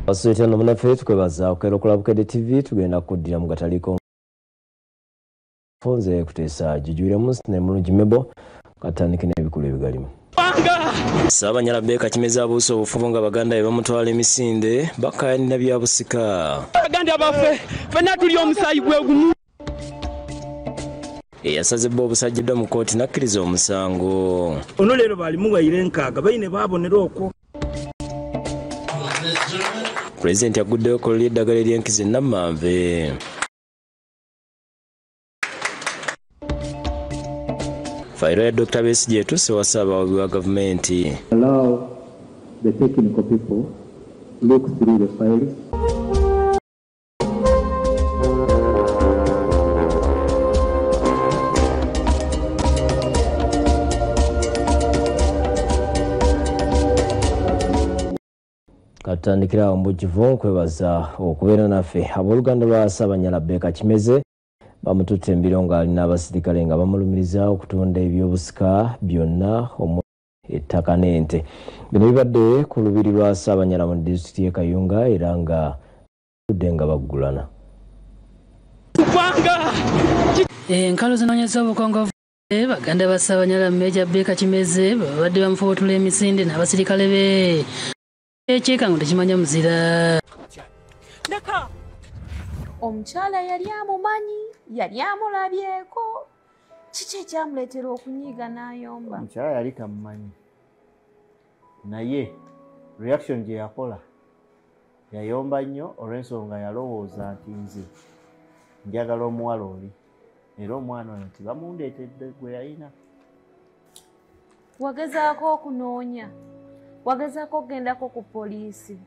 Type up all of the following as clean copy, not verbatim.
Asante na munafe tukwebaza okero kulabukedde TV tugenda kuddira mu gataliko fonze kutesa jijure munsi ne mulungi mebo katandike n'ebikulu ebigalimu. Ssaabanyala Beka Kimeza abuusa obufubo nga Baganda be bamutwala emisinde bakayanira bya busika. Baganda baffe fenna tuli omusaayi gwe gumu. Eyasazibwa obusajjiddwa mu kkooti n'akkiriza omusango. Ono leero balimu wayire nkaaga bayine baabonera okwo. Pulezidenti aguddeyo ku ly'eddagala ery'enkizi Nammanve. Fayiro ya Dr. Besigye etuuse wa Ssaabawabi wa gavumenti. Allow the technical people look through the files. Katandikira ombujivu nkwebaza okubeera naffe. Abooluganda lwa Ssaabanyala Beka Kimeze bamututte embiro ng'alina abasirikale nga bamulumiriza okutunda ebyobusika byonna ettaka n'ente. Bino bibadde ku lubiri lwa Ssaabanyala mu disitulikiti y'e Kayunga era nga tudde nga baggulana. Enkalo zinoonyeza obukongovu Baganda ba Ssaabanyala Meeja Beka Kimeze babadde bamufootula emisinde n'abasirikale be. Ekikango tekimanya muzira. Omukyala yali amumanyi, yali amulabyeko. Kiki ekyamuleetera okunyiiga n'ayomba? Omukyala yali tamumanyi. Naye reaction gye yakola yayomba nnyo olw'ensonga yalowooza nti nze njagala omuwala oli era omwana ono tibamundeetedde gwe yalina. Wagezaako okunoonya? Wagezaako okgendako ku poliisi?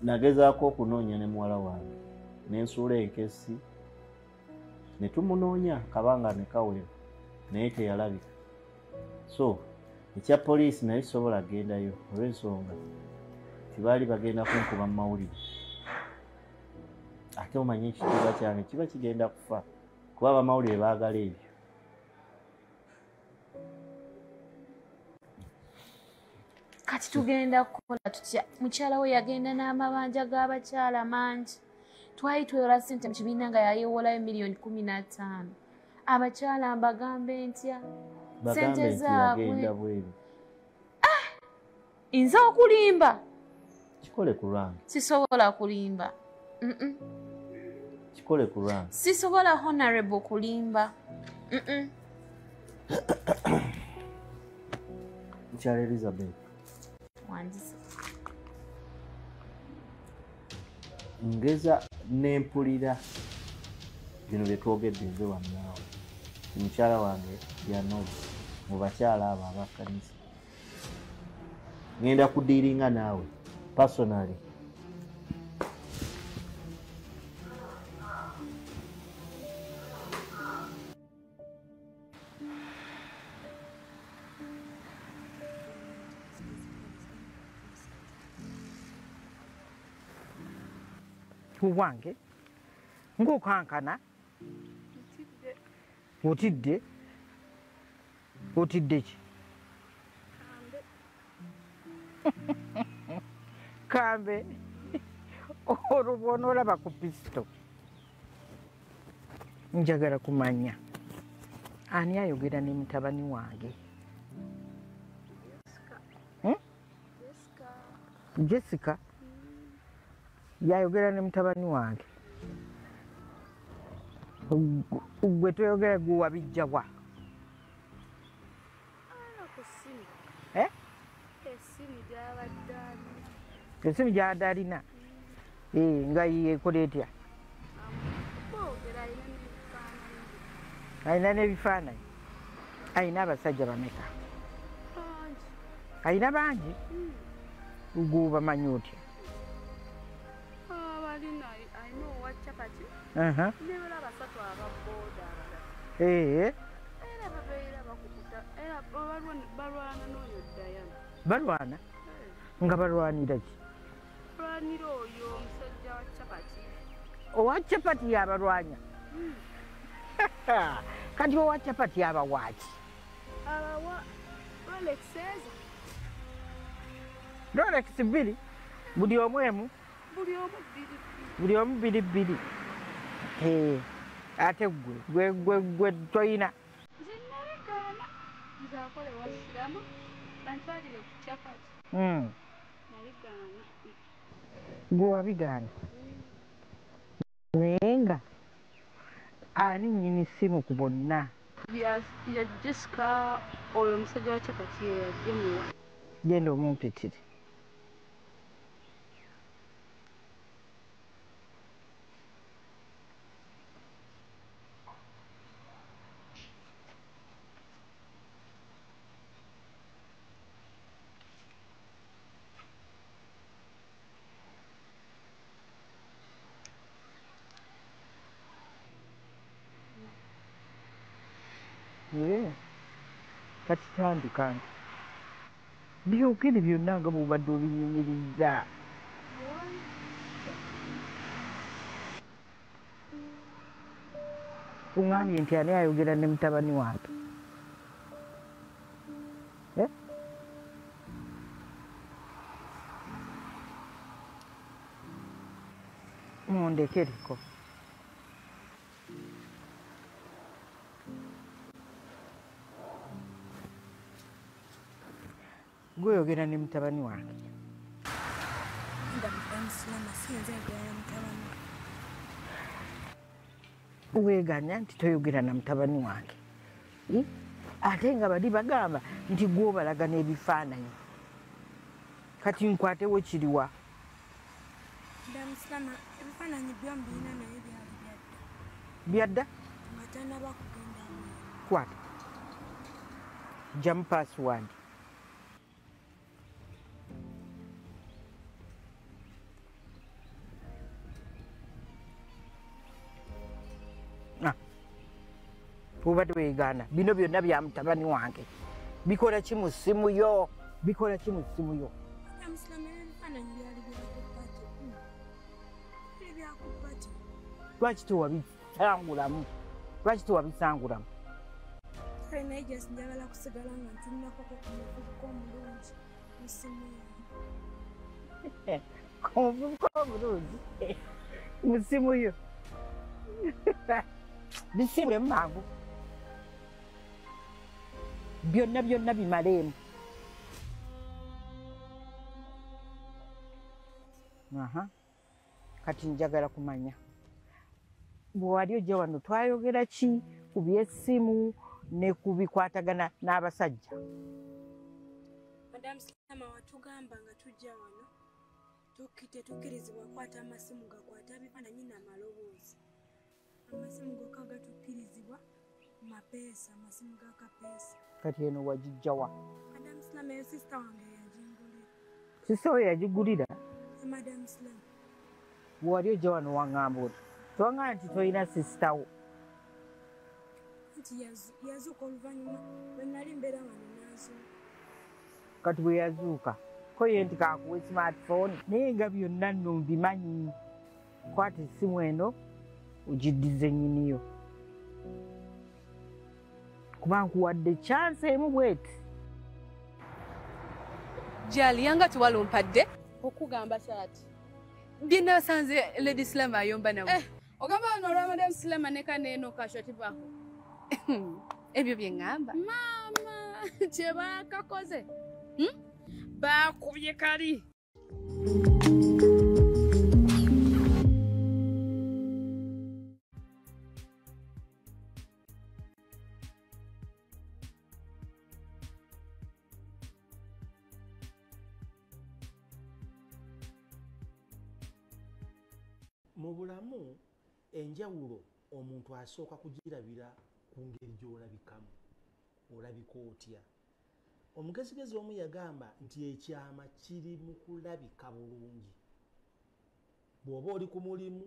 Nagezaako okunoonya ne muwala wange n'ensuula enkesi ne tumunoonya kabanga ne kawera naye teyalabika. So ekya poliisi naye sobola gendayo olw'ensonga tibaali bagenda kunkuba mu mawulire. Ate omanyi ekitiibwa kyange kiba kigenda kufa kuba abamawulire baagala ebyo. Kati tugenda kukola tutya? Mukyala we yagenda n'amabanja g'abakyala mangi. Twali twewola ssente mu kibiina nga yayewolayo miliyoni 15. Abakyala mbagambe ntya? Ssente zaabwe. Nze okulimba? Kikole ku lwange. Sisobola kulimba. Kikole ku lwange. Sisobola honorable kulimba. Mukyala Elizabeth. Ngeza n'empulira bino bye twogedde nze wannaawe. Mukyala wange yanoze mu bakyala abo abakkanisa. Ngenda kudiiringa naawe personally. Wange ng'okankana otidde ki? Kambe olwo bw'ona olaba ku pisito njagala kumanya ani ayogera ne mutabani wange? Jessica yayogera ne mutabani wange. Gwe toyogera gwe wabijja wa? Esimu gy'abadde alina nga yeekola etya? Alina n'ebifaananyi. Alina abasajja bameka? Alina bangi? Gwe bamanyi otya? Balwana? Nga balwanira ki? Balwanira oyo omusajja wa capati. Owa capati yabalwanya? Kati owa capati abawaaki? Abawa Rolex eza. Rolex 2 buli omwemu buli omu 2 ate gwe toyina gwe wabigaana naye nga ani nnyini simu ku bonna ya Jessica oyo omusajja wa Chapati yajemuwa genda omumpitire kati tandika nti byogere byonna nga bwobadde obinyumiriza kuŋŋambye nti ani ayogera ne mutabani wange mundekereko gweyogera ne mutabani wange weeganya nti toyogera na mutabani wange ate nga bali bagamba nti gwobalaga n'ebifaananyi kati nkwatewo kiriwa byadda kwata jamu password obadde weegaana bino byonna bya mutabani wange bikola ki mu ssimu yo bikola ki mu ssimu yo lwaki tewabisangulamu lwaki tewabisangulamu njagala kusigala nga ntunakoko ku muvubuka omulungi mu ssimu yange omuvubuka omulungi mu ssimu yo bisiibulemu mangu byonna byonna bimaleemu kati njagala kumanya bwe wali ojja wano twayogera ki ku by'essimu ne ku bikwatagana n'abasajja Madam Slama watugamba nga tujja wano tetukkirizibwa kwata amasimu gakwata bifaananyi n'amaloboozi amasimu gokka gatukkirizibwa mapeesa amasimu ga kapeesa kati eno wagijjawa Madam Slama eyo sisita wange yagingulira sisita we yagigulira Madam Slama bwewali ojja wano waŋŋamba oti twaŋŋamba nti tolina sisita wo nti yazuuka oluvannyuma bwe nali mbeera wano n'azuuka kati bwe yazuuka ko ye nti kakuwa smartphone naye nga byonna nno mbimanyi kwata essimu eno ogiddize nnyiniyo kuba nkuwadde chance emu bweti Jali yanga tuwalumpadde okugamba kyati byenna basanze Lady Slama ayomba nabo ogamba bano olwa Madam Slama ne kaneeno kashoti baho ebyo bye ŋŋamba maama kye baakakoze baakubye kali mu bulamu enjawulo omuntu asooka kugirabira ku ngeri gy'olabikamu olabika otya omugezigezi omu yagamba nti ekyama kiri mu kulabika bulungi bw'oba oli ku mulimu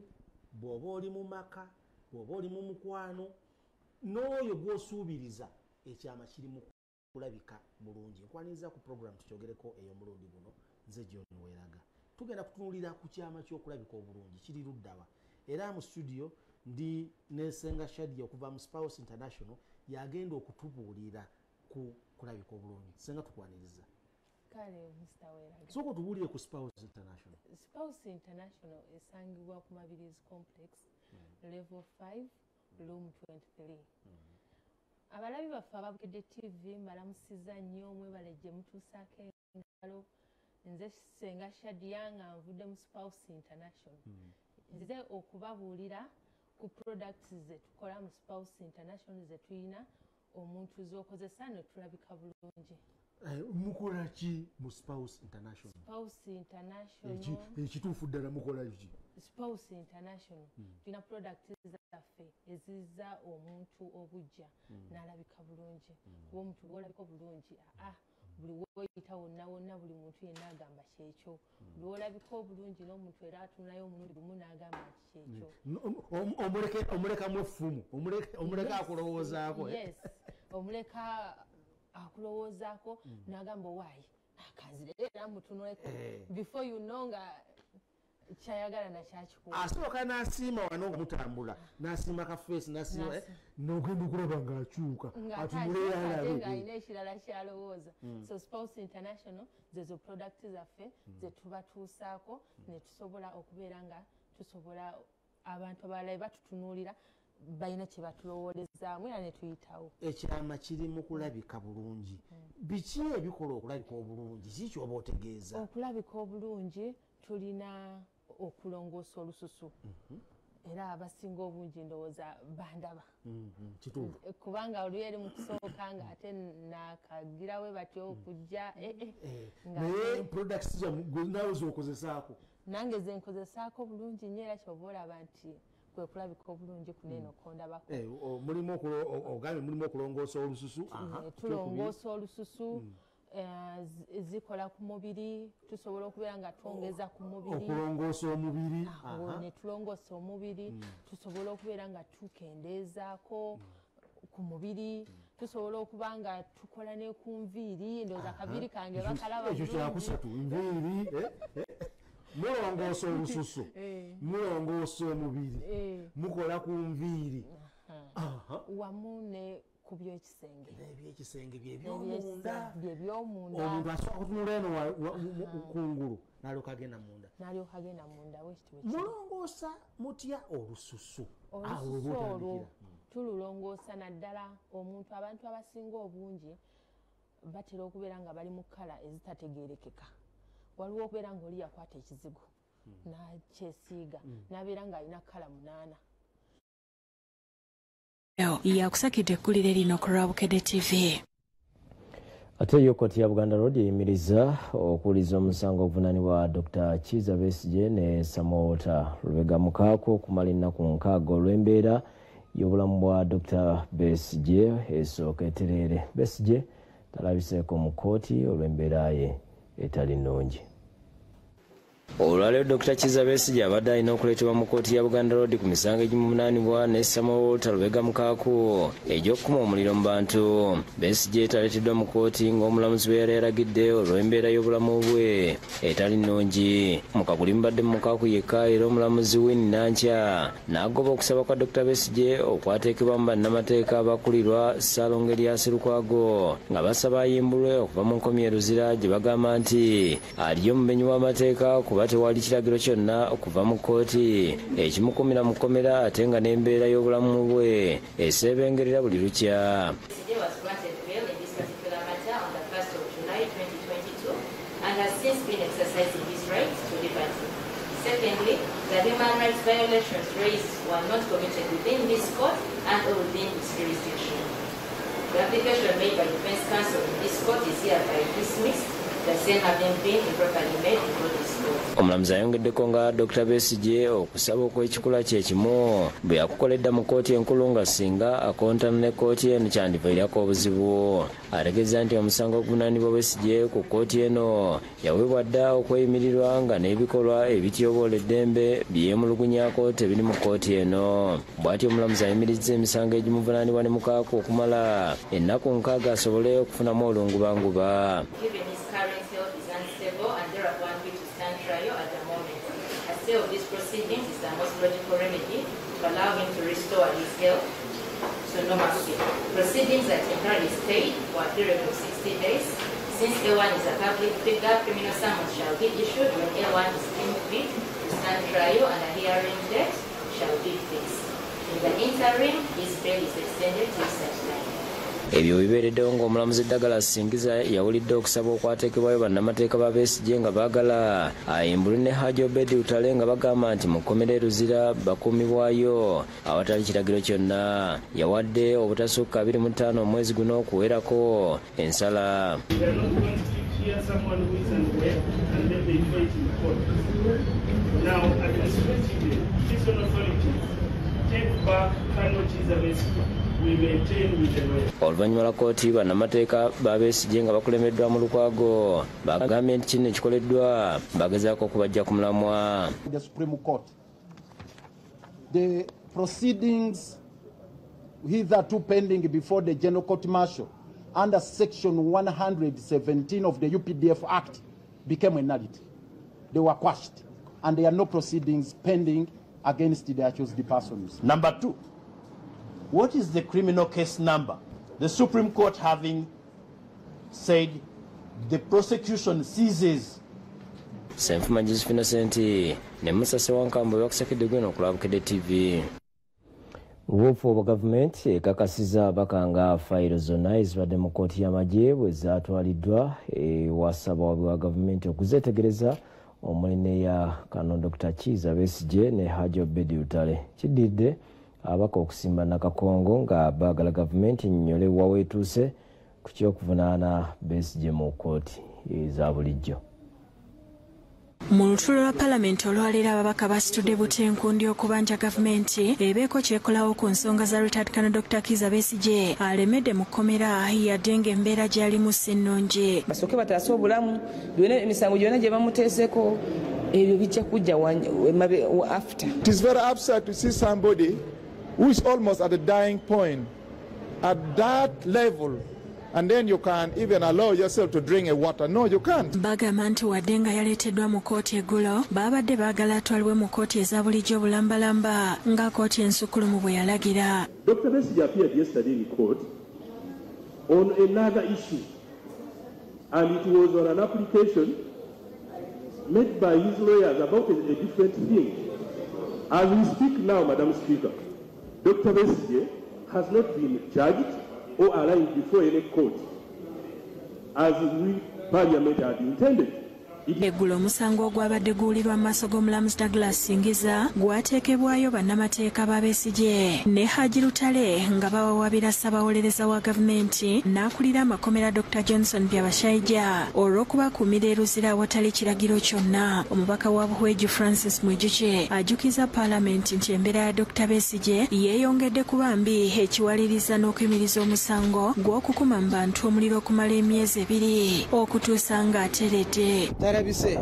bw'oba oli mu maka bw'oba oli mu mukwano n'oyo gw'osuubiriza ekyama kiri mu kulabika bulungi nkwaniriza ku puroguramu tukyogereko ey'omulundi guno nze John Weraga tugenda kutunuulira ku kyama ky'okulabika obulungi kiri luddawa era mu studio ndi ne Senga Shadia okuva mu Spouse International yagenda okutubuulira ku kulabika obulungi. Senga tukwaniriza. kale Mr. Weraga. Soko tubuulire ku Spouse International. Spouse International esangibwa ku Mabirizi Complex, level 5, room 23. Abalabi baffe ababukedde TV mbalamusiza nnyo mwebalejje mutuusaako engalo. Nze Senga Shadia nga nvudde mu Spouse International. Nze okubabuulira ku products ze tukola mu Spouse International ze tuyina omuntu z'okozesa ne tulabika bulungi. Mukola ki mu Spouse International? Spouse International. Ekituufu ddala mukola ki? Spouse International. Tulina products zaffe ezizza omuntu obujja n'alabika bulungi. Kuba omuntu bw'olabika bulungi, buli woyita wonna buli muntu yenna agamba kyekyo. Buli wolabika obulungi n'omuntu era atunayo omulundi gumu n'agamba kyekyo. Omulekamu effumu, omuleka akulowoozaako. Yes, omuleka akulowoozaako n'agamba owaayi akanzire era mutunuleko before you know nga kyayagala nakyakikuwa. Asooka n'asiima wano nga mutambula n'asiima kafeesi n'asiima n'ogenda okulaba ng'akyuka atunule ate ng'alina ekirala kyalowooza. So Spouse International zezo products zaffe ze tubatuusaako ne tusobola okubeera nga tusobola abantu abalala batutunuulira balina kye batulowoolezaamu era ne tuyitawo. Ekyama kiri mu kulabika bulungi. Biki ebikola okulabika obulungi? Kiki oba otegeeza? Okulabika obulungi tulina okulongoosa olususu. Era abasinga obungi ndowooza bandaba. Kubanga oli eri mu kusooka ng'ate nakagirawe batyo okujja. Naye products zammwe naawe z'okozesaako? Nange ze nkozesaako bulungi nnyo era kyova olaba nti kwe kulabika obulungi kuneeno kondabako. Ogambe mulimu okulongoosa olususu? Tulongoosa olususu. Zikola ku mubiri, tusobola okubeera nga twongeza ku mubiri. Okulongoosa omubiri. Ne tulongoosa omubiri, tusobola okubeera nga tukendeezaako ku mubiri, tusobola okuba nga tukola ne ku nviiri. Ndowooza akaviiri kange bakalaba bulungi. Ekyo kyakusatu, nviiri. Mulongoosa olususu, mulongoosa omubiri, mukola ku nviiri. Wamu ne ku by'ekisenge. Ebyekisenge by'ebyomunda. By'ebyomunda. Omuntu asobola kutunula eno kungulu n'alyoka agenda munda. N'alyoka agenda munda. Mulongoosa mutya olususu? Olususu olwo tululongoosa naddala omuntu abantu abasinga obungi batera okubeera nga bali mu kkala ezitategeerekeka. Waliwo okubeera ng'oli yakwata ekizigo n'akyesiiga n'abeera ng'alina kkala 8. Yakusakidde ekkulire lino ku Lwabukedde TV. Ate yo kkooti ya Buganda Road eyimiriza okuwuliza omusango oguvunaanibwa Dr. Kizza Besigye ne Samuel Walter Lubega Mukaako okumala ennaku 6 olw'embeera y'obulamu bwa Dr. Besigye esooka etereere. Besigye talabiseeko mu kkooti olw'embeera ye etali nnungi. Olwaleero Dr. Kizza Besigye abadde alina okuleetebwa mu kkooti ya Buganda Road ku misango egimuvunaanibwa ne Samuel Walter Lubega Mukaako egy'okukuma omuliro mu bantu. Besigye taleeteddwa mu kkooti ng'omulamuzi bwe yali yalagidde olw'embeera y'obulamu bwe etali nnungi. Mu Kaguli mbadde mu Mukaako yekka era omulamuzi Winnie Nankya n'agoba okusaba kwa Dr. Besigye okwateekebwamu bannamateeka abakulirwa Ssaalongo Erias Lukwago nga basaba ayimbulwe okuva mu nkomyi eruzira gye bagamba nti aliyo omumenyi w'amateeka kuba tewali kiragiro kyonna okuva mu kkooti ekimukumira mu kkomera ate nga n'embeera y'obulamu bwe eseebengerera buli lukya. Secondly, the human rights violations raised were not committed within this court and or within its jurisdiction. The application made by the defense counsel in this court is hereby dismissed, the same having been improperly made before this court. Omulamuzi ayongeddeko nga Dr. Besigye okusaba okw'ekikula kye kimu bwe yakukoledda mu kkooti enkulu nga singa akontana ne kkooti eno kyandiviirako obuzibu. Ategeeza nti omusango oguvunaanibwa Besigye ku kkooti eno yaweebwa dda okweyimirirwa nga n'ebikolwa ebityoboola eddembe byemulugunyaako tebiri mu kkooti eno. Bw'atyo omulamuzi ayimirizza emisango egimuvunaanibwa ne Mukaako okumala ennaku 6 asobole okufunamu olungubanguba. Of these proceedings is the most logical remedy to allow him to restore his health to normalcy. Proceedings that temporarily stayed for a period of 60 days Since A1 is a public figure, criminal summons shall be issued when A1 is deemed fit to stand trial and a hearing date shall be fixed. In the interim, his bail is extended till such time. Ebyo bibeereddewo ng'omulamuzi Douglas Singiza yawulidde okusaba okwateekebwayo bannamateeka ba Besigye nga baagala ayimbulwe ne Haji Obed Lutale nga bagamba nti mu kkomera e Luzira bakuumibwayo awatali kiragiro kyonna. Yawadde obutasukka 25 omwezi guno okuwerako ensala. Oluvannyuma lwa kkooti bannamateeka ba Besigye nga bakulembeddwa mu Lukwago bagambye nti kino ekikoleddwa bagezaako okubajja ku mulamwa. The Supreme Court. The proceedings hitherto pending before the General Court Martial under Section 117 of the UPDF Act became a nullity. They were quashed, and there are no proceedings pending against the accused persons. Number 2, what is the criminal case number? The Supreme Court having said the prosecution ceases. Senfuma Josephine Senti ne Musa Sewankambo yakusekedde gwino Kulabukedde TV. Ubufu bwa gavumenti ekakasiza bakanga fayiro zonna ezibadde mu kkooti y'amagye bwe zaatwaliddwa wasaba wa gavumenti okuzeetegereza omulene ya Kano Dr. Kiza Besigye ne Haji Obed Lutale. Kididde abaka okusimba Nakakongo nga baagala gavumenti nnyole waweetuuse ku ky'okuvunaana Besigye mu kkooti eza bulijjo. Mu lutulo lwa palamenti olwaleero ababaka basitudde butenkundi okubanja gavumenti ebeeko kyekolawo ku nsonga za retired Colonel Dr. Kiza Besigye alemedde mu kkomera yadde ng'embeera gy'alimu si nnungi. Basooke bataase obulamu byonna emisango gyonna gye bamuteeseko ebyo bijja kujja after. It is very upset to see somebody who is almost at the dying point at that level. And then you can't even allow yourself to drink a water. No, you can't. Bagamba nti wadde nga yaleeteddwa mu kkooti eggulo baabadde baagala atwalibwe mu kkooti eza bulijjo bulambalamba nga kkooti ensukulumu bwe yalagira. Dr. Besigye appeared yesterday in court on another issue, and it was on an application made by his lawyers about a different thing. As we speak now, Madam Speaker, Dr. Besigye has not been charged or arraigned before any court, as we Parliament had intended. Eggulo omusango ogwabadde guwulirwa mu maaso g'omulamuzi Douglas Singiza gwateekebwayo bannamateeka ba Besigye ne Haji Lutale nga bawawabira ssaabawolereza wa gavumenti n'akulira amakomera Dr. Johnson Byabashaija olw'okubakuumira e Luzira awatali kiragiro kyonna. Omubaka wa Buhweju Francis Mwijukye ajjukiza Paalamenti nti embeera ya Dr. Besigye yeeyongedde kuba mbi ekiwaliriza n'okuyimiriza omusango gw'okukuma mu bantu omuliro okumala emyezi 2 okutuusa ng'ateredde. Tarabise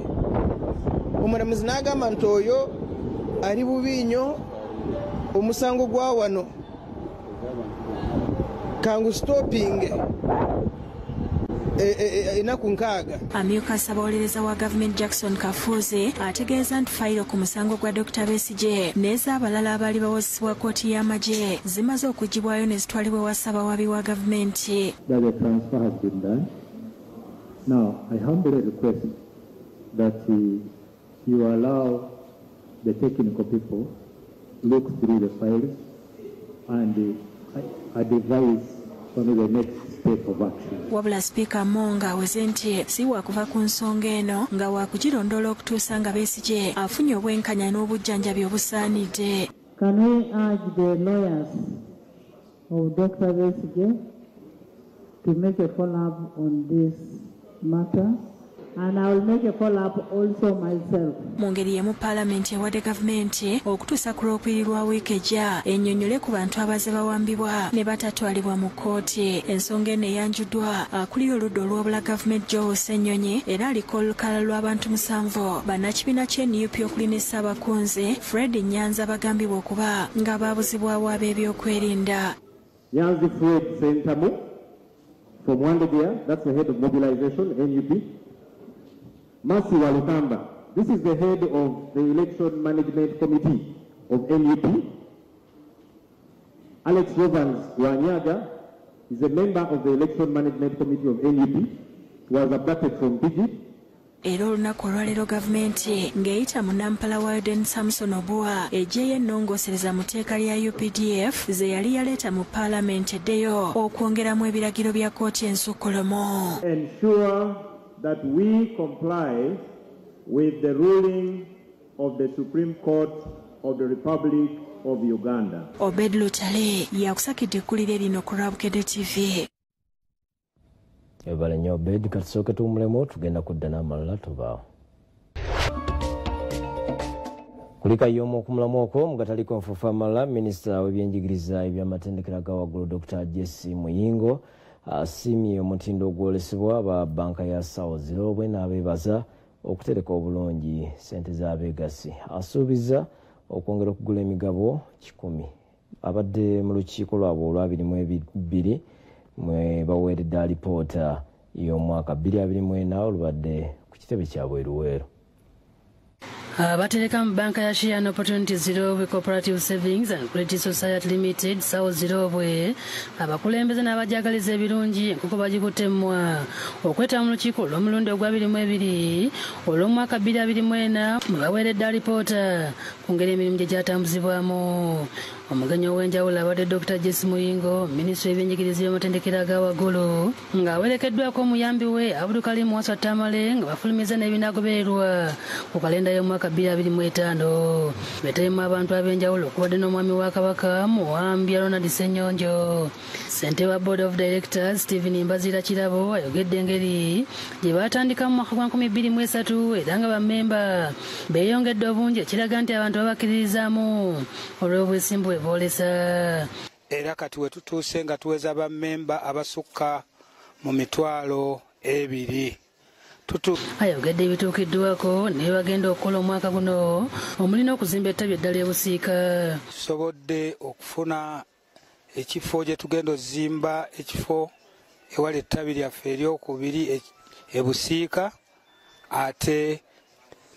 omulamuzi n'agamba nti oyo ali bubi nnyo omusango gwa wano kangu stopping enaku 6. Amyuka ssaabawolereza wa gavumenti Jackson Kafuuzi ategeeza nti fayiro ku musango gwa Dr. Besigye n'ez'abalala abaali bawozesebwa kkooti y'amagye zimaze okugibwayo ne zitwalibwa ewa ssaabawabi wa gavumenti. Now, I humbly request that you allow the technical people look through the files and advise on the next step of action. Wabula Speaker Monga aweze nti si wakuva ku nsonga eno nga wakugirondoola okutuusa nga Besigye afunye obwenkanya n'obujjanjabi obusaanidde. Can we urge the lawyers of Dr. Besigye to make a follow-up on this matter, and I will make a follow-up also myself. Mu ngeri y'emu Paalamenti ewadde gavumenti okutuusa ku Lwokubiri lwa wiiki ejja ennyonnyole ku bantu abaze bawambibwa ne batatwalibwa mu kkooti. Ensonga eno eyanjuddwa akulira oludda olw'obula gavumenti Joe Ssennyonyi era aliko olukalala lw'abantu 7 bannakibiina ky'NUP okuli ne Ssaabakunzi Fred Nyanzi bagambibwa okuba nga baabuzibwawo ab'ebyokwerinda. Nyanzi Fred Sentamu from Wandegea, that's the head of mobilization, NUP. Mercy Walukamba, this is the head of the election management committee of NUP. Alex Rovans Wanyaga is a member of the election management committee of NUP. was abducted from Pidgin. Era olunaku olwaleero gavumenti ng'eyita mu Nampala Warden Samson Obua eggyeyo ennongosereza mu tteeka lya UPDF ze yali yaleeta mu paalamenti eddeyo okwongeramu ebiragiro bya kkooti ensukkulumu. Ensure that we comply with the ruling of the Supreme Court of the Republic of Uganda. Obed Lutale yakusakidde ekkulire lino ku Lwabukedde TV. Ebale nnyo Obed, katusooke tuwumulemu tugenda kudda n'amalala tubaawo. Kulika y'omu okumulamu okwo mu kataliko nfuufu amalala, minisita w'ebyenjigiriza eby'amatendekero aga waggulu Dr. Jesse Muyingo asiimye omutindo ogwolesebwa ba banka ya South Zirobwe n'abeebaza okutereka obulungi ssente z'abeegasi. Asuubiza okwongera okugula emigabo 100. Abadde mu lukiiko lwabwe olwa22 mwe baweeredde alipoota y'omwaka 2024 olubadde ku kitebe kya bweruweero. Abatereka mu banka ya Share and Opportunity Zirobwe Cooperative Savings and Credit Society Limited South Zirobwe abakulembeze n'abajagaliza ebirungi enkoko bagikuttemmwa okwetaba mu lukiiko olw'omulundi ogwa 22 olw'omwaka 2024 mwe baweeredde alipoota ku ngeri emirimu gye gyatambuzibwamu. Omugenyi ow'enjawulo abadde Dr. Jesse Muyingo, minisitule y'ebyenjigiriza by'amatendekero aga waggulu ng'awerekeddwako omuyambi we Abdulkarim Muwasa Tamale nga bafulumiza n'ebinaagobererwa ku kalenda y'omwaka 2025. Beetayemu abantu ab'enjawulo okubadde n'omwami wa Kabaka Muwambya Ronald Ssenyonjo. Ssentebe wa Board of Directors Stephen Mbazira Kirabo ayogedde engeri gye baatandika mu mwaka gwa 2023 era nga bammemba beeyongedde obungi ekiraga nti abantu babakkiririzaamu olw'obwesimbu bweboolesa. Era kati we tutuuse nga tuweza bammemba abasukka mu 2,000. Ayogedde ebituukiddwako ne bagenda okukola omwaka guno omulina okuzimba ettabi eddala ebusiika. Tusobodde okufuna ekifo gye tugenda ozimba ekifo ewali ettabi lyaffe eryokubiri ebusiika ate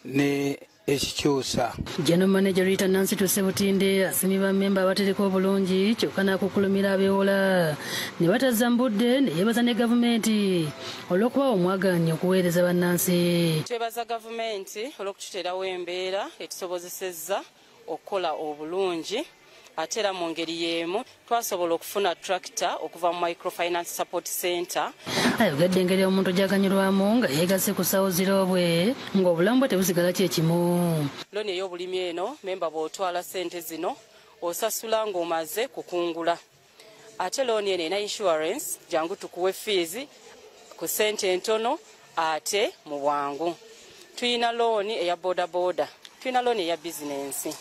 ne ekikyusa. General Manager Rita Nancy Tusebutinde asimye bammemba abatereka obulungi kyokka n'akukulumira abeewola ne batazambudde ne yeebaza ne gavumenti olw'okubawa omwagaanya okuweereza bannansi. Twebaza gavumenti olw'okututeerawo embeera etusobozesezza okukola obulungi ate era mu ngeri y'emu twasobola okufuna tractor okuva mu Microfinance Support Center. Ayogedde engeri omuntu gy'aganyulwamu nga yeegase ku South Zirobwe ng'obulamu bwe tebusigala kyekimu. Looni ey'obulimi eno memba bw'otwala ssente zino osasula ng'omaze kukungula. Ate looni eno ena insurance jangu tukuwe fees ku ssente entono ate mu bwangu. Tuyina looni eya bodaboda, tuyina looni eya bizinensi,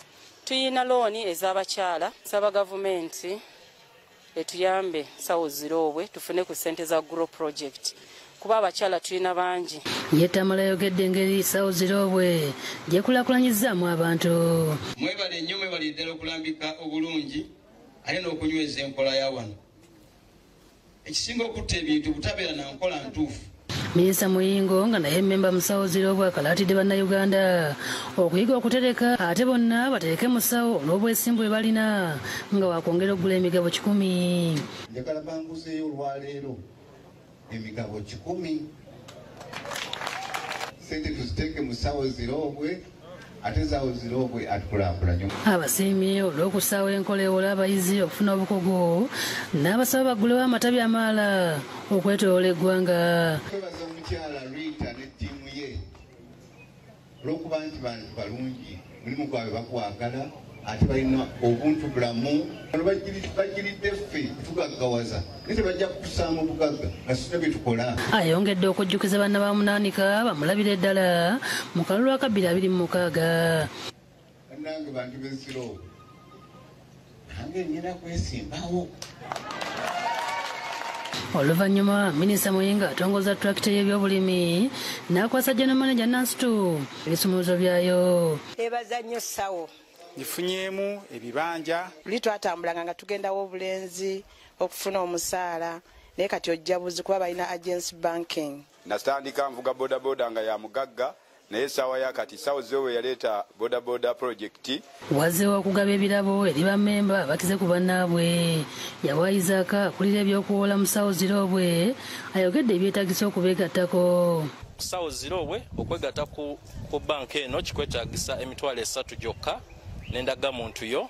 tuyina looni ez'abakyala saba gavumenti etuyambe South Zirobwe tufune ku ssente za Grow Project kuba abakyala tuyina bangi. Ye Tamala ayogedde engeri South Zirobwe gyekulaakulanyizaamu abantu. Mwebale nnyo mwebale ddala okulambika obulungi ate n'okunyweza enkola ya wano. Ekisinga okutta ebintu butabeera na nkola ntuufu. Minisita Muyingo nga naye mmemba mu South Zirobwe akalaatidde bannayuganda okuyiga okutereka ate bonna batereke mu ssawo olw'obwesimbu bwe balina nga wakwongera okugula emigabo 10. Njagala banguzeeyo olwaleero emigabo 10. Sente tuziteeke mu South Zirobwe ate South Zirobwe atukulaakulanye. Abasiimye olw'okussaawo enkola ewola abayizi okufuna obukugu n'abasaba bagulewo amatabi amaala okwetooloola eggwanga. Twebaza omukyala Rita ne ttiimu ye olw'okuba nti bantu balungi mulimu gwabwe bakwagala ate balina obuntu bulamu bagiridde ffe tugaggawaza naye tebajja kutusaamu bugagga nga situna bye tukola. Ayongedde okujjukiza banna ba Munaanika bamulabira eddala mu kalulu aka 2026. Bannange bantu b'ensiro nange nnyina kwesimbawo. Oluvannyuma minisita Muyingo atongoza tractor y'ebyobulimi n'akwasa General Manager Nansitu ebisumuluzo byayo. Ebaza nnyo ssawo gifunyemu ebibanja luli twatambulanga nga tugendawo obulenzi okufuna omusaala naye kati ojja buzi kuba balina agency banking. Natandika nvuga bodaboda nga ya mugagga naye saawa yakati saawa zewe yaleeta bodaboda project wazeewo okugaba ebirabo eri bammemba bakize ku bannaabwe yawayizaaka akulira ebyokuwola mu South Zirobwe ayogedde ebyetaagisa okubeegattako. South Zirobwe okwegatta ku banka eno kikwetaagisa emitwalo 3 gyokka n'endagamuntu yo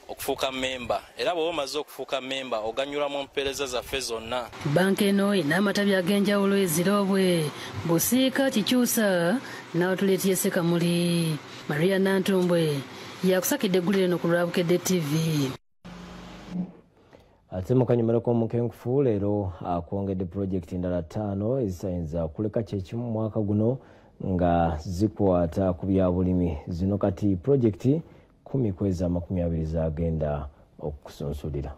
okufuuka memba, era bw'oba omaze okufuuka memba oganyula mu mpeereza zaffe zonna. Banka eno erina amatabi ag'enjawulo e Zirobwe, Busiika, Kikyusa n'Awatuleti y'e Sekamuli. Maria Nantumbwe yakusakidde eggulire eno ku Lwabukedde TV. Ate mu kanyomero k'omukenkufu leero akwongedde pulojekiti endala 5 ezisayinza kuleka kyekimu mu mwaka guno nga zikwata ku bya bulimi. Zino kati pulojekiti 10 kweza 20 zagenda okusunsulira.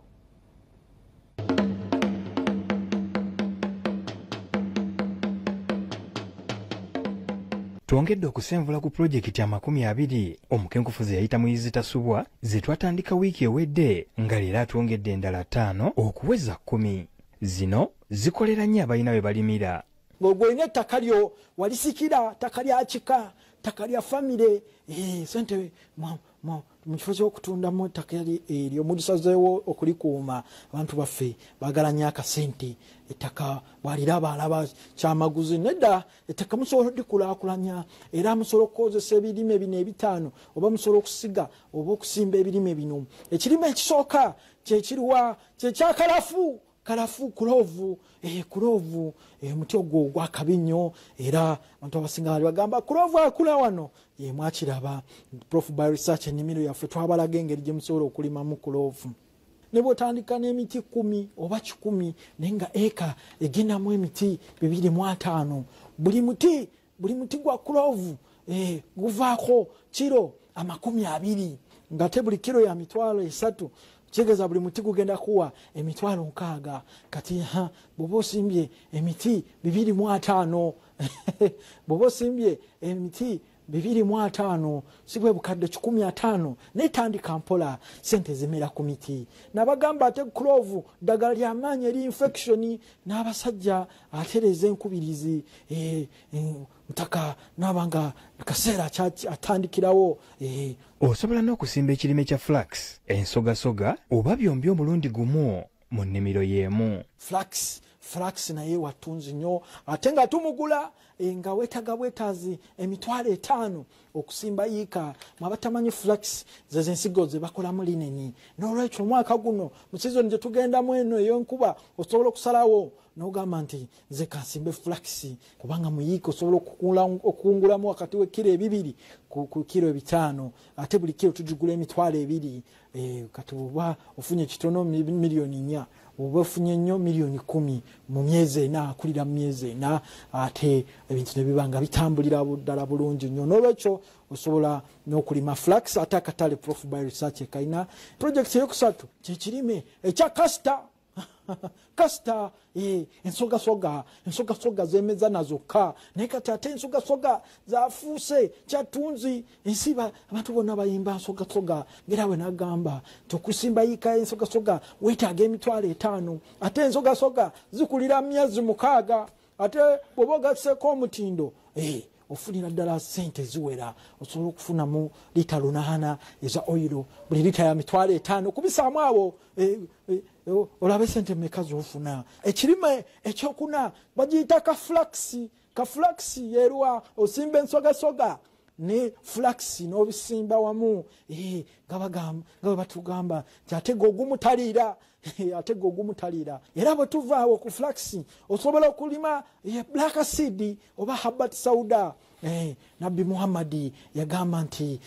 Twongedde okusenvula ku pulojekiti 20 omukenkufu ze yayita Muyizi Tasubwa ze twatandika wiiki ewedde nga leero atwongedde endala 5 okuweza 10. Zino zikolera nnyo abalina be balimira. Ng'ogwolina ettaka lyo walisikira ttaka lya kika ttaka lya famire sente mu kifo ky'okutundamu ettaka eryo mulisazeewo okulikuuma. Abantu baffe baagala nnyo akasente ettaka bw'aliraba alaba kyamaguzi. Nedda ettaka musobola okulikulaakulanya era musobola okukozesa ebirime bino 5 oba musobola okusiga oba okusimba ebirime bino. Ekirime ekisooka kyekiriwa kyekyakalafu kulovu kulovu muti ogwo gwakabi nnyo era abantu abasinga bali bagamba kulovu akula wano mwakiraba. Prof by research ennimiro yaffe twabalaga engeri gye musobola okulimamu kulovu. Ne bw'otandika n'emiti 10 oba 10 naye nga eka egendamu emiti 2.5 buli muti gwa kulovu guvaako kiro 20 ng'ate buli kiro ya mitwalo 3 kigeza buli muti gugenda kuwa emitwalo 6. Kati bw'oba osimbye emiti 2.5 bw'oba osimbye emiti 2.5 si bwe bukadde 150 netandika mpola sente zimera ku miti. Nabagamba ate kulovu ddagala ly'amaanyi eri infection n'abasajja atereza enkubirizi mutaka nabanga kaseera atandikirawo. Osobola n'okusimba ekirime kya flax ensogasoga oba byombi omulundi gumu mu nnimiro y'emu. Flax naye watunzi nnyo ate nga tumugula nga weetaga bwetaazi emitwalo 5 okusimba yiika. Mwabatamanyi flax ze ensigo ze bakolamu lineni. N'olwekyo omwaka guno mu sizoni gye tugendamu eno ey'enkuba osobola okusalawo n'ogamba nti nze kansimbe flax kubanga mu yiika osobola okukungulamu wakati w'ekiro 2 ku kiro 5 ate buli kiro tugigula emitwalo 2. Kati oba ofunye kitono miliyoni 4 oba ofunye nnyo miliyoni 10 mu myezi 4 akulira mu myezi 4 ate ebintu ne bibanga bitambulira ddala bulungi nnyo. N'olwekyo osobola n'okulima flax ate akatale Prof by research ekayina. Pulojekiti eyokusatu kyekirime ekya kasita ensogasoga zemeza nazokka naye kati ate ensogasoga zafuuse kyatunzi ensiba abantu bonna bayimba nsogasoga ngera bwe nagamba tokusimba yiika ensogasoga weetaaga emitwalo 5 ate ensogasoga zikulira myezi 6 ate bw'oba ogasseko omutindo ofunira ddala sente ziwera. Osobola okufunamu lita 8 eza oyiro buli lita ya mitwalo 5 kubisaamu abo olabe sente mmeka z'ofuna. Ekirime ekyokuna bagiyita kaflax yerwa osimba ensogasoga ne flax n'obisimba wamu nga bwe batugamba nti ate gogumutalira era bwe tuvaawo ku flax osobola okulima black seed oba habat sauda. Nabbi Muhammadi yagamba nti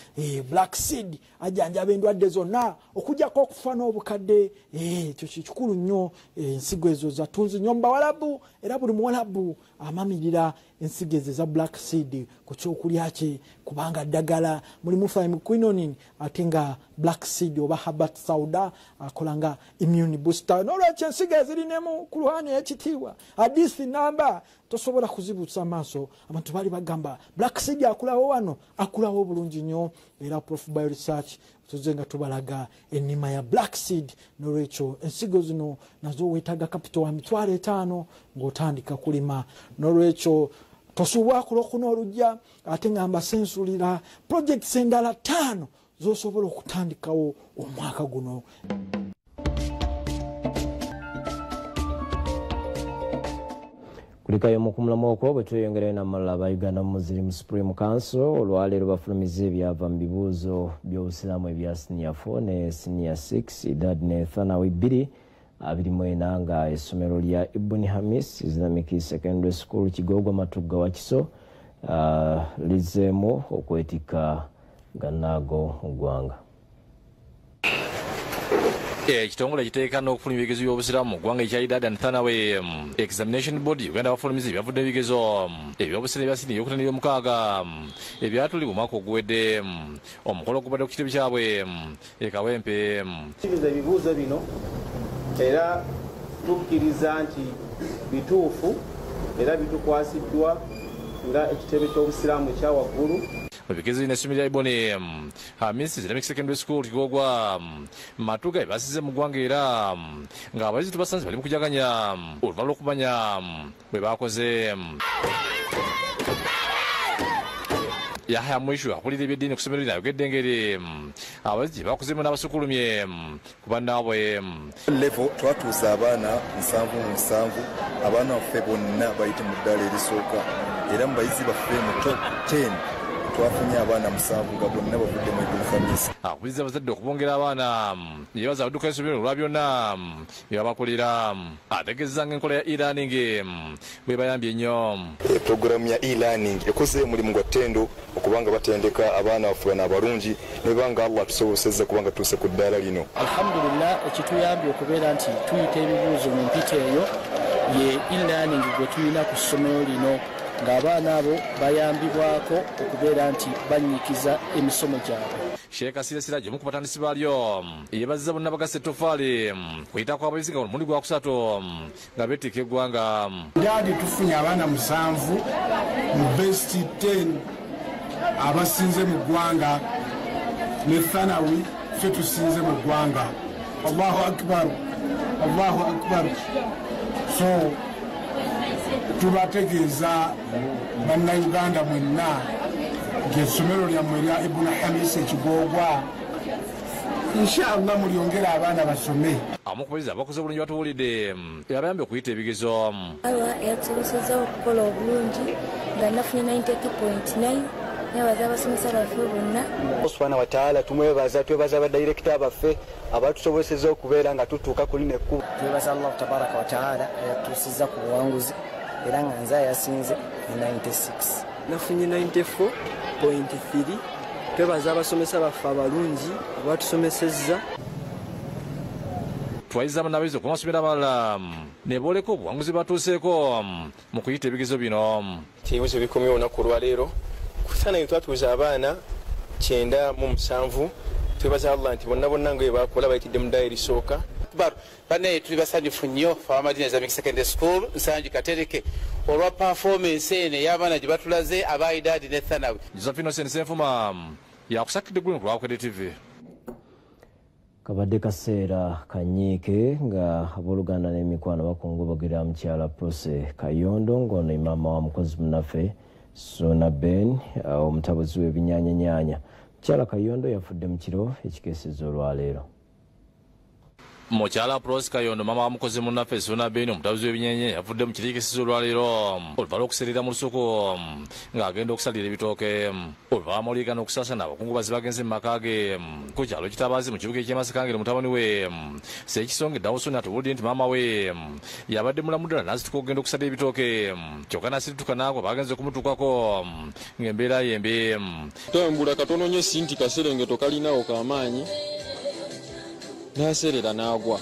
black seed ajanjaba endwadde zonna okujjako okufa n'obukadde. Ekyo kikulu nnyo. Ensigo ezo zatunzi nnyo mu Bawalabu era buli Muwalabu amamirira ensigo ezo za black seed ku kyokulya kye kubanga ddagala mulimu quinine ate nga black seed oba habat sauda akola nga immune booster. N'olwekyo ensigo ezirinemu ku luhani ekitiibwa hadisi namba tosobola kuzibuusa maaso. Abantu bali bagamba black seed akulawo wano akulawo bulungi nnyo era Prof by research tuze nga tubalaga ennima ya black seed. N'olwekyo ensigo zino nazo weetaaga capital wa mitwalo 5 ng'otandika kulima. N'olwekyo tosuubula kulokuna olujja ate nga mbasensulira projekiti endala 5 zosobola okutandikawo omwaka guno. Kulikayo mu kumulamu okwo bwe tweyongerayo n'amalala Uganda Muslim Supreme Council olwaleero bafulumiza ebyava mu bibuuzo by'obusiraamu ebya senior 4 ne senior 6 idadi ne thanawi 2 nga essomero lya Ibn Hamis Islamic Secondary School Kigogwa Matugga wa Kiso lizeemu okwetika gannaago mu ggwanga. Ekitongole ekiteeka n'okufulumya ebigezo by'obusiraamu mu ggwanga ekya Idadi Thanawe Examination Board Uganda bafulumiza ebyavudde ebigezo ebyobusiraamu ebya siniya ey'okutandira 6 ebyatulibwa omwaka oguwedde. Omukolo ogubadde ku kitebe kyabwe Kawempe ebibuuzo bino era tukkiriza nti bituufu era bitukwasiddwa nga ekitebe ky'obusiraamu ekya waggulu. Ebigezo n'essomero lya Ibn Hamis Islamic Secondary School Kigogwa Matugga basize mu ggwanga era ng'abayizi tubasanze bali mu kujaganya oluvannyuma lw'okumanya bwe baakoze. Yahya Mwishu akulira ebyeddiini ku ssomero lino ayogedde engeri abayizi bakozemu n'abasukulumye ku bannaabwe. Level twatuuza abaana 7 abaana baffe bonna bayite mu ddaala erisooka era mu bayizi baffe mu top 10 twafunye abaana 7 nga bonna bavudde mu Ibn Hamis. Akubiriza abazadde okubongera abaana yebaza abadduka essomero olwa byonna byebabakolera. Ategeezezza ng'enkola ya e-learning bwe bayambye ennyo. Puroguramu ya e-learning ekoze omulimu gwa ttendo okubanga batendeka abaana baffe abalungi ne banga Allah tusobozesezza kubanga tuuse ku ddaala lino. Alhamdulillah ekituyambye okubeera nti tuyita ebibuuzo mu mpita eyo ye e-learning gwe tulina ku ssomero lino ng'abaana abo bayambibwako okubeera nti banyikiza emisomo gyabwe. Sheikh Asile Siraje omu ku batandisi baalyo yeebazizza bonna bagasa ettofaali kuyitako abayizi nga omulundi gwa 3 nga beetika eggwanga. Dadi tufunye abaana 7 mu best 10 abasinze mu ggwanga ne Thanawi ffe tusinze mu ggwanga. Allahu akbar, Allahu akbar. So tubategeeza bannayuganda mwenna ng'essomero lyammwe erya Ibn Hamis Ekigogwa inshallah mulyongera abaana basome. Abamu ku bayizi abakoze obulungi batuwulidde yabayambye okuyita ebigezo. Allah yatusobozezza okukola obulungi nga nafunye 92.9 nebaza abasomesa baffe bonna. Subhanahu wa ta'ala tumwebaza twebaza abadirekita baffe abatusobozesezza okubeera nga tutuuka ku lino ekkulu. Twebaza Allah tabaraka wa ta'ala yatuusizza ku buwanguzi era nga nze yasinze 96 nafunye 94.3. twebaza abasomesa baffe abalungi abatusomesezza. Twayiza n'abayizi okuva mu masomero amalala ne booleka obuwanguzi batuuseeko mu kuyita ebigezo bino. Ebibuuzo bikomyewo olunaku olwaleero ku Thanawi twatuuza abaana 97. twebaza Allah nti bonna nga bwe bakola bayitidde mu ddaala erisooka. Bane tuli basanyufu nnyo Amadina Islamic Secondary School Nsangi Katereke olwa performance ene y'abaana gye batulaze aba Idadi ne Thanawi. Josephine Senfuma yakusakidde gulu lwa Kwede TV. Kabadde kaseera kanyiike nga abooluganda n'emikwano bakungubagira mukyala Prose Kayondo ng'ono maama wa mukozi munaffe Sona Ben omutabuzi w'ebinyaanyanya. Mukyala Kayondo yafudde mu kiro ekikeesezza olwaleero. Mukyala Prose Kayondo maama wa mukozi munaffe Sona Ben omutabuzi w'ebinyaanyanya yafudde mu kiro ekikeesezza olwaleero oluvannyuma lw'okuserera mu lusuku ng'agenda okusalira ebitooke. Oluvannyuma oluyigana okusaasana abakungubazi bagenze mu maka ge ku kyalo Kitabaazi mu kibuga eky'e Masekangere mutabani we Ssekisonge Dawson atubuulidde nti maama we yabadde mulamu ddala n'azituka okugenda okusalira ebitooke kyokka n'asirituka n'agwa bagenze okumutuukako ng'embeera yembi. Tambula katono nnyo Sinti kaserengeto kalinawo k'amaanyi n'aserera n'agwa.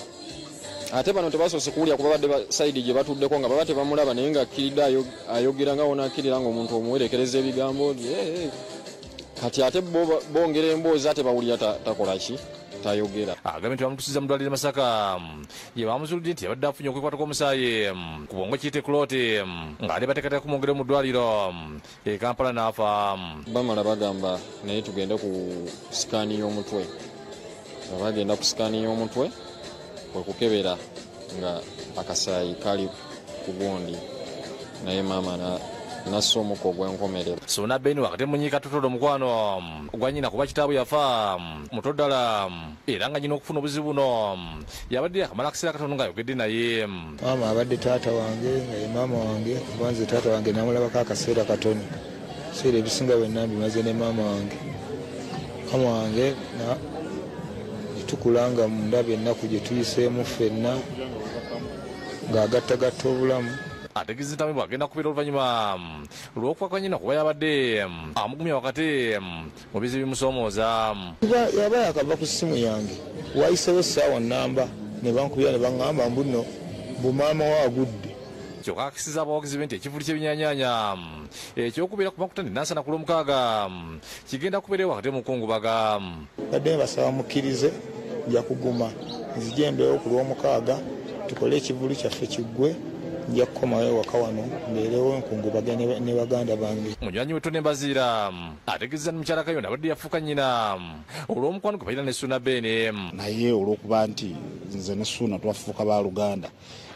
Ate bano tebasoose kuwulira kuba badde sayidi gye batuddeko nga baba tebamulaba naye ng'akkiridde ayogera nga wonaakkirira ng'omuntu omuwerekereza ebigambo bye. Kati ate bongera emboozi ate bawulira takola ki tayogera. Agambye nti bamutusiza mu ddwaliro Masaka ye bamuzuulidde nti yabadde afunye okwekwata kw'omusaayi ku bwongo kiyite kuloti ng'ate bateekateeka kumwongera mu ddwaliro e Kampala n'afa. Bamala bagamba naye tugende ku sikaani y'omutwe. Bagenda ku sikaani y'omutwe kwe kukebera nga akasaayi kali ku gundi naye maama nassa omukka ogw'enkomerero. Suna Beni wakati munyika tutodo mukwano gwanyina kuba kitaabu yafa muto ddala era nga nyina okufuna obuzibu buno yabadde akamala akaseera katono ng'ayogedde naye. Maama abadde taata wange nga ye maama wange kubanze taata wange namulabako akaseera katono seera ebisinga bwenna mbimaze ne maama wange netukulanga mu ndaba ennaku gye tuyiseemu ffenna ng'agattagatta obulamu. Ategeeza nti bw'agenda kubeera oluvannyuma lw'okufa kwa nnyina kuba yabadde amugumya wakati mu bizibu bimusoomooza. Yaba yakava ku ssimu yange wayisewo essaawa nnamba ne bankubira ne baŋŋamba mbuno bumaama wo agudde. Kyokka akisiza abawagizi be nti ekivuli ky'ebinyaanyanya ekyokubeera ku makuta Nansana ku Lwomukaaga kigenda kubeerayo wakati mukungubaga. Badde basaba mukkirize nja kuguma nzije embeewo ku Lwomukaaga tukole ekivuli kyaffe kiggwe nja kukomayo waka wano mbeerewo nkungubage ne baganda bange. Munywanyi we Tone Mbaziira ategeeza ni mukyala Kayonda abadde yafuuka nnyina olw'omukwano gwe balina ne Suna Bene. Naye olw'okuba nti nze ne Suna twafuuka baaluganda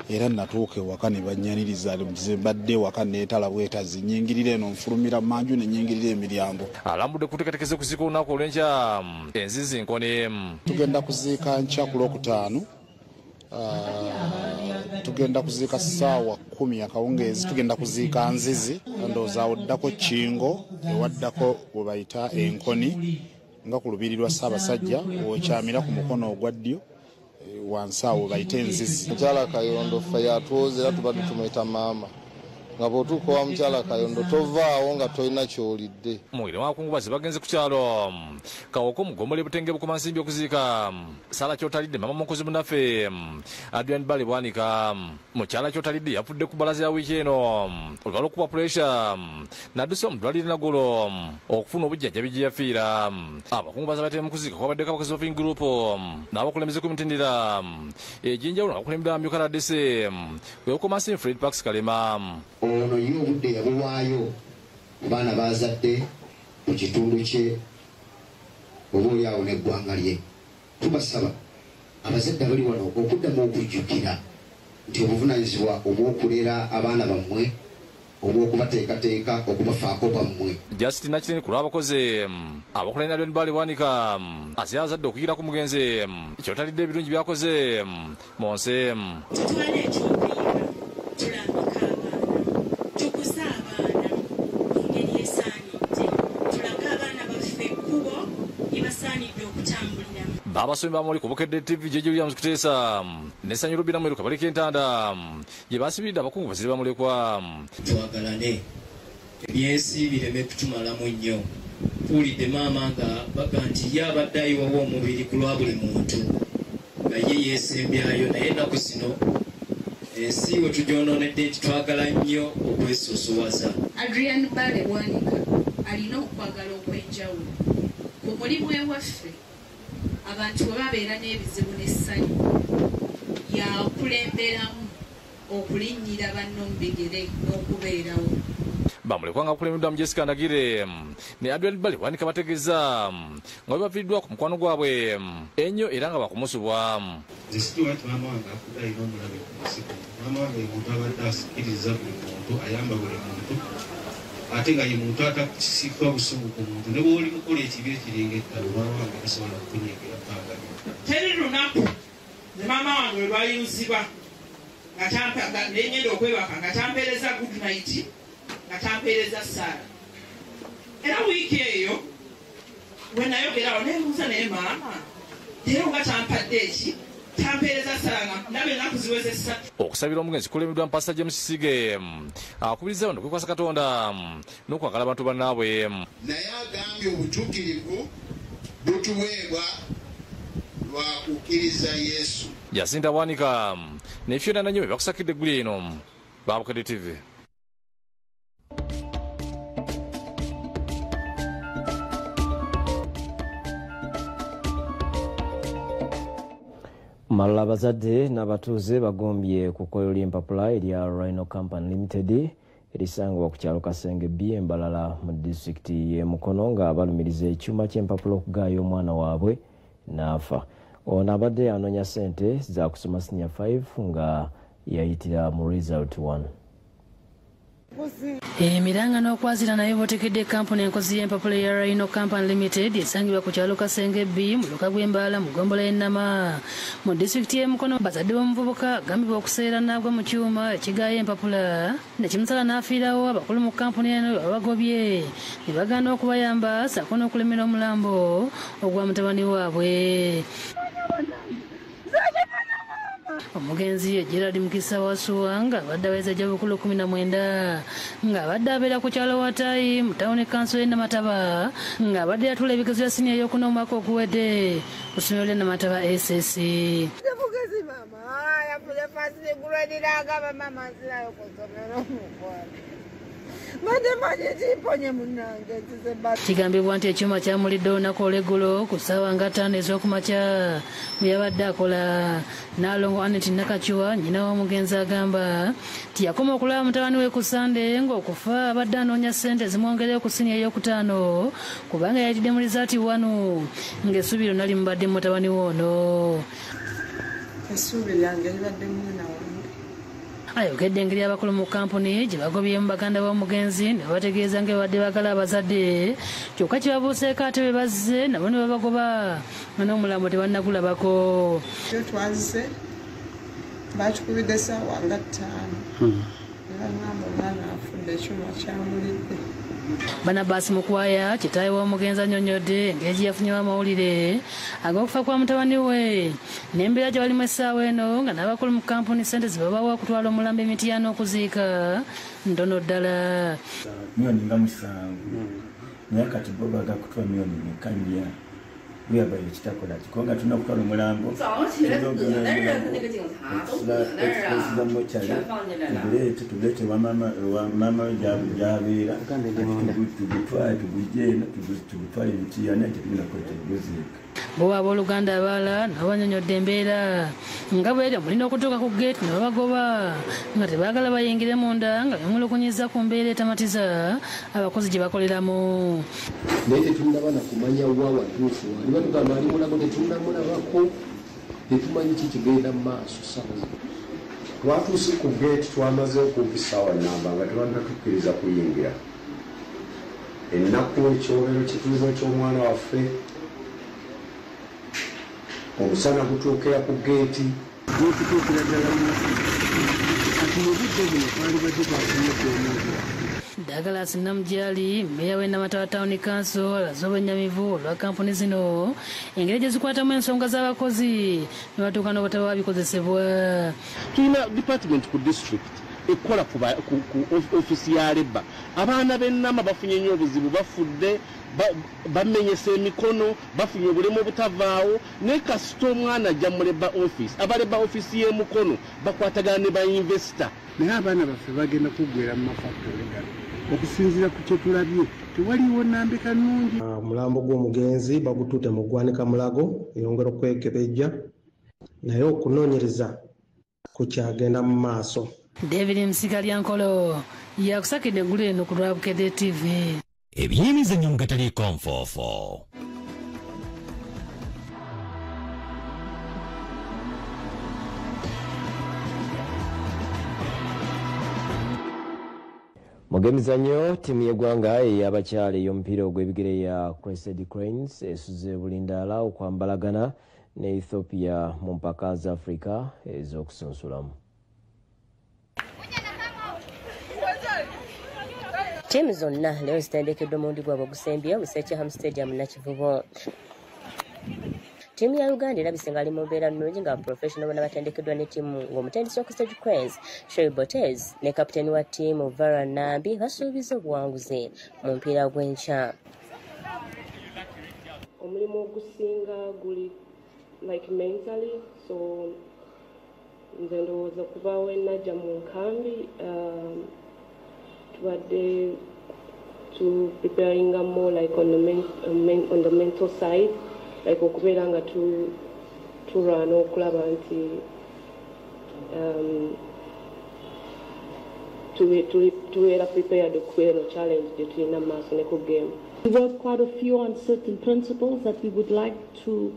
era natuuka ewaka ne bannyaniriza nze mbadde ewaka neetala bwetazi nyingirira eno nfulumira mu manju ne nyingirira emiryango. Alambudde kuteekateekeza okuziika olunaku olw'enkya enzizi nkone. Tugenda kuziika nkya ku Lwokutaano. Tugenda kuziika ssaawa 10 akawungeezi tugenda kuziika nzizi ndowooza oddako Kingo ewaddako we bayita Enkoni nga ku lubiri lwa Ssaabasajja okyamira ku mukono ogwa ddyo wansi awo bayita Enzizi. Mukyala Kayondo ffe yatuwoza era tubadde tumuyita maama nga bw'otuuka wa mukyala Kayondo tovaawo nga tolina ky'olidde. Mwire wakungubazi bagenze ku kyalo Kawoko Mugomole Butenge Bukoma Nsimbi okuziika Sala Kyotalidde mama mukozi munnaffe Adrian Bale Bwanika mukyala Kyotalidde yafudde ku bbalaza ya wiiki eno olubalama lw'okuba puresha n'addusa mu ddwaliro Nagolo okufuna obujjanjabi gye yafiira. Abakungubazi abatemu kuziika kwabaddeko abakozi B'Offing Group n'abakulembeze ku mitendera egy'enjawulo abakulembera Amyuka RDC Wekoma Nsimbi Fred Pax Kalema. Ono ye obudde yabuwaayo baana bazadde mu kitundu kye obaolyawo n'eggwanga lye. Tubasaba abazadde abali wano okuddamu okujjukira nti obuvunaanyizibwa obw'okulera abaana bammwe obw'okubateekateeka okubafaako bammwe. Justin Nakireni ku lw'abakozi abakulembera Adrian Bale Bwanika asira abazadde okuyigira ku mugenzi Kyotalidde ebirungi byakoze mu nsi. Babasomi bamuli ku Bukedde TV Jeje Williams Kuteesa ne Sanyu Rubina Mweru Kabalika Entanda gye basibidde abakungu baziri bamulekwa. Twagalane ebyensi bireme kutumalamu nnyo. Tuwulidde maama nga baga nti yabadde ayiwawo omubiri ku lwa buli muntu nga ye yeesembyayo naye ennaku zino ensi we tugyonoonedde nti twagala nnyo okwesosowaza. Adrian Bale Bwanika alina okwagala okw'enjawulo ku mulimu ewaffe. Abantu bwe babeera n'ebizibu n'essanyu yakulemberamu okulinnyira banno mu bigere n'okubeerawo. Bamulekwa nga kulemeddwamu Jessica Ndagire ne Adrian Bale Bwanika bategeeza nga baviiriddwa ku mukwano gwabwe ennyo era nga bakumusubwa. Nze situwa nti maama wange afudde alina omulabe ku musigo. Maama wange ye muntu abadde asikiriza buli muntu ayamba buli muntu ate nga ye muntu atakusiika busubu ku muntu ne bw'oli mukola ekibi ekiringa ettalo maama wange tasobola kukunyigira ppanga. Teri lunaku ne maama wange we lwayinzibwa nga nenyenda okwebaka nga tampeereza good night nga tampeereza Saara. Era wiiki eyo we nayogerawo neebuuza naye maama leero nga tampadde eki tampeereza Saara nga ndaba ennaku ziweze 3. Okusabira omugenzi kulemeddwa Pastor James Sige akubiriza abantu okwekwasa Katonda n'okwagala abantu bannaabwe. Naye agambye obutuukirivu butuweebwa lwa kukkiriza Yesu. Jacinta Bwanika ne Fiona Nanyobe bakusakidde eggulu eno ba Bukedde TV. Malala abazadde n'abatuuze bagombye ku kkoyo ly'empapula erya Rhino Company Limited erisangibwa ku kyalo Kasenge B Mbalala mu disitulikiti y'e Mukono nga balumiriza ekyuma ky'empapula okugaayo omwana waabwe n'afa. Ono abadde anoonya ssente za kusoma senior 5 nga yayitira mu result 1. Emiranga n'okwazira nayo botekedde kampuni enkozi y'empapula ya Rhino Company Limited esangibwa ku kyalo Kasenge B mu luka gw'Embaala mu ggombolola y'Ennama mu disitulikiti y'e Mukono. Bazadde b'omuvubuka agambibwa okuseera n'agwa mu kyuma ekigaayo empapula ne kimusala n'afiirawo. Abakulu mu kampuni eno babagobye ne bagaana okubayamba ssaako n'okulemera omulambo ogwa mutabani waabwe. Omugenzi Gerald Mukisa Wasuwa nga abadde aweza gy'obukulu 19 ng'abadde abeera ku kyalo Watayi mu tawuni kanso y'e Namataba ng'abadde yatula ebigezo bya siniya ey'okuna omwaka oguwedde ku ssomero ly'e Namataba SS. Kigambibwa nti ekyuma kyamulidde olunaku olw'eggulo ku ssaawa nga 5 ez'okumakya bwe yabadde akola. Nalongo Anet Nakachuwa nnyina w'omugenzi agamba nti yakoma okulaba mutabani we ku Sande ng'okufa abadde anoonya ssente zimwongereyo ku siniya ey'okutaano kubanga yayitidde mu rizaati 1 ng'essuubi lyonna limubadde mu mutabani we ono. Essuubi lyange libadde mwana wange. Ayogedde engeri abakulu mu kampuni gye bagobyemu baganda b'omugenzi ne babategeeza nga babadde baagala abazadde kyokka kibabuuseeko ate bwe bazze nabo ne babagoba n'omulambo tebannagulabako. Kyo twazze bakikubidde essaawa nga 5 era ngamba omwana afudde ekyuma kyamulidde. Barnabas Mukwaya kitaawe w'omugenzi annyonnyodde engeri gye yafunyewo amawulire ag'okufa kwa mutabani we n'embeera gye balimu essaawa eno nga n'abakulu mu kampuni ssente zibabawa okutwala omulambo Emityana okuziika ntono ddala. Milioni nga 7 naye kati bo baga kutwala milioni mekanya weyabayo kitakola kikonga tulina okutwala omulambo tuguleete wamama gyabeera tugutwale Emityana tetulina kweteguziika. Bo abooluganda abalala nabo banyonyodde embeera nga bw'eri mulina okutuuka ku geeti ne babagoba nga tebaagala bayingire munda nga bemulugunyiza ku mbeera etamatiza abakozi gye bakoleramu. Naye tetunnaba na kumanya wa watuufu wali batugamba ali mulago tetunnamulabako tetumanyi ki kigenda mu maaso sawa. Twatuuse ku geeti twamaze okumpi ssaawa nnamba nga tebadda tukkiriza kuyingira. Ennaku ekyobero kituuzo ky'omwana waffe omusana gutuukira ku geeti n'okutuukira ddala ati mu budde buno twali badde twafunyeku omuntu. Douglas Namujali mmeeya w'e Namataba Town Council alaze obwennyamivu olwa kampuni zino engeri gye zikwatamu ensonga z'abakozi ne batuuka n'obutaba bikozesebwa. Tulina department ku district ekola ku ofisi ya Leba. Abaana b'Ennama bafunye nnyo obuzibu, bafudde bamenyese emikono, bafunye obulemu obutavaawo ne kasita omwana ajja mu Leba office aba Leba office y'e Mukono bakwatagana ne bainvestor. Naye abaana baffe bagenda kuggwera mu mafactory gano okusinziira ku kye tulabye tewaliwo nnambika nnungi. Omulambo gw'omugenzi bagutuute mu ggwanika Mulago eyongera okwekebejja naye okunoonyereza kukyagenda mu maaso. David Msigalyankolo yakusakidde eggulu eno ku Lwabukedde TV. Ebyemizannyo mu kataliiko nfoofo. Mu gemizannyo ttiimu y'eggwanga ey'abakyala ey'omupiira ogw'ebigere ya Crested Cranes esuze bulindaala okwambalagana ne Ethiopia mu mpaka za Afrika ez'okusunsulamu. Ttiimu zonna leero zitendekeddwa mulundi gwabwe ogusembye mu Secheham Stadium Nakivubo. Ttiimu ya Uganda erabise nga ali mu mbeera nnungi nga professional bonna batendekeddwa ne ttiimu ng'omutendesi wa Crested Cranes Sherry Botez ne kapiteeni wa ttiimu Vera Nambi basuubiza obuwanguzi mu mpiira gw'enkya. Omulimu ogusinga guli like mentally, so nze ndowooza kuba we najja mu nkambi tubadde to preparing more like on the mental side, like okubeera nga tulwana okulaba nti tubeera prepared okubeera no challenge gye tulina mu maaso ne ku game. We wrote quite a few on certain principles that we would like to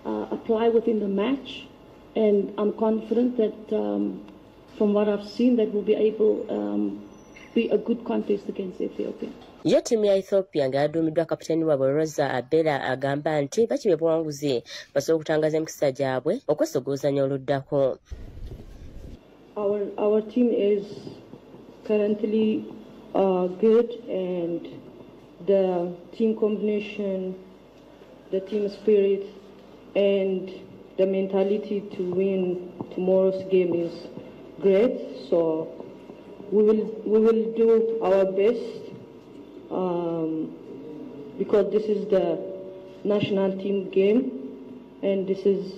apply within the match, and I'm confident that from what I've seen that we'll be able be a good contest against Ethiopia. Ye ttiimu ya Ethiopia nga yaduumiddwa kapiteeni waabwe Rosa Abela agamba nti bakibye buwanguzi basobola okutangaza emikisa gyabwe okwesogga oluzannya oluddako. Our team is currently good, and the team combination, the team spirit, and the mentality to win tomorrow's game is great. So we will do our best because this is the national team game, and this is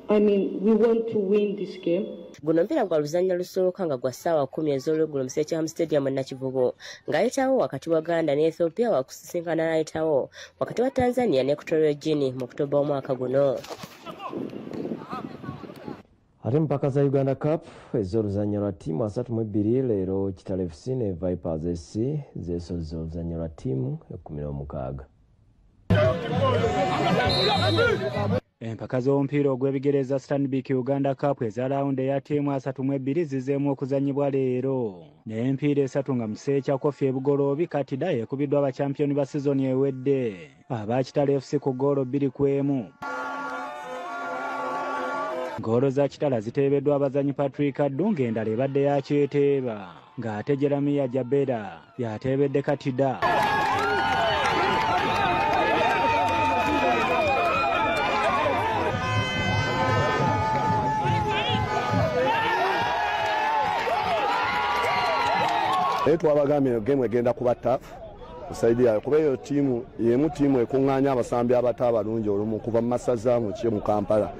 we want to win this game. Guno mpira gwa luzannya lusooka nga gwa ssaawa 10 ez'olweggulo mu Secham Stadium e Nakivubo ng'ayitawo wakati wa Uganda ne Ethiopia wakusisinkana n'ayitawo wakati wa Tanzania ne Equatorial Guinea mu Oktoba omwaka guno. Ate mpaka za Uganda Cup ez'oluzannya lwa ttiimu 32 leero Kitale FC ne Vipers SC zeesozza oluzannya lwa ttiimu 16. Empaka z'omupiira ogw'ebigere za Stanbic Uganda Cup eza raawundi eya ttiimu 32 zizeemu okuzannyibwa leero n'empiira 3 nga mu kiseera kya Kofi ebugoloobi Katida ekubiddwa abachampioni ba sizoni ewedde aba Kitale FC ku ggoolo 2-1. Ggoolo za Kitala ziteebeddwa abazanyi Patrick Adunga endala ebadde yakyeteeba ng'ate Jeremiah Jabera yateebedde Katida. Twabagambye game egenda kuba tough kusaidia kuba eyo tiimu yemu tiimu ekunganya abasambi abata abalungi olumu kuva mu masaza mu kye mu Kampala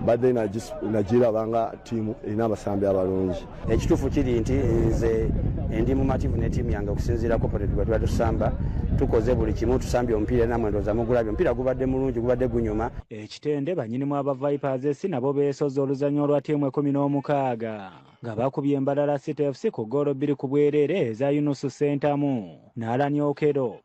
badde nagiraba nga tiimu erina abasambi abalungi. Ekituufu kiri nti nze ndi mumativu ne tiimu yange okusinziirako poletibwa tuba tusamba tukoze buli kimu tusambye omupiira namwe ndowooza mugulabye omupiira gubadde mulungi gubadde gunyuma. Ekitende bannyinimu aba Vipers nabo beesozza oluzannya olwa ttiimu 16 nga bakubye Embalala City FC ku ggoolo 2 ku bwereere eza Yunusu Sentamu n'Alan Okero.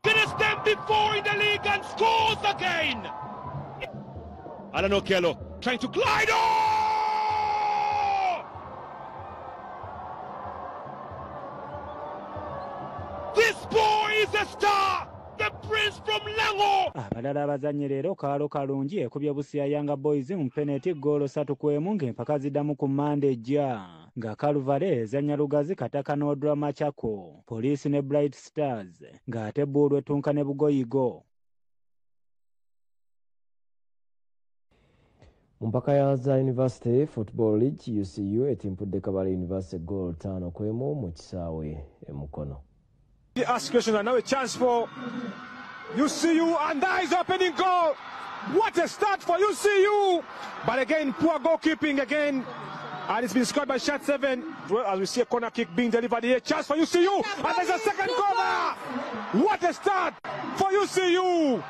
Alan Okello trying to glide on! This boy is a star! The prince from Lango! Abalala abazannyi leero Kaalo Kalungi ekubye Busia Young Boys mu penalty ggoolo 3-1 ng'empaka ziddamu ku Mande ejja nga Kaluvale ezannya Lugazi Kataka n'Odra Machako Police ne Bright Stars ng'ate Buulwe Tunka ne Bugoyigo. Mpaka ya za University Football League UCU etimpudde Kabale University goal 5-1 mu kisaawe e Mukono. The ask question and now a chance for UCU, and that is opening goal. What a start for UCU! But again, poor goalkeeping again. And it's been scored by Shot 7. As we see a corner kick being delivered here. Chance for UCU. And there's a second goal there. What a start for UCU.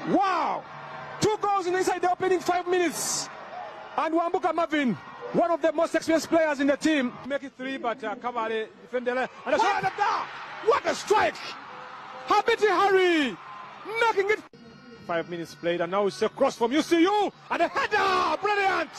Wow. 2 goals inside the opening 5 minutes. And Wambuka Marvin, one of the most experienced players in the team. Make it 3, but Kabale defended. And a shot at that. What a strike. Habiti Harry making it. 5 minutes played, and now it's a cross from UCU. And a header. Brilliant.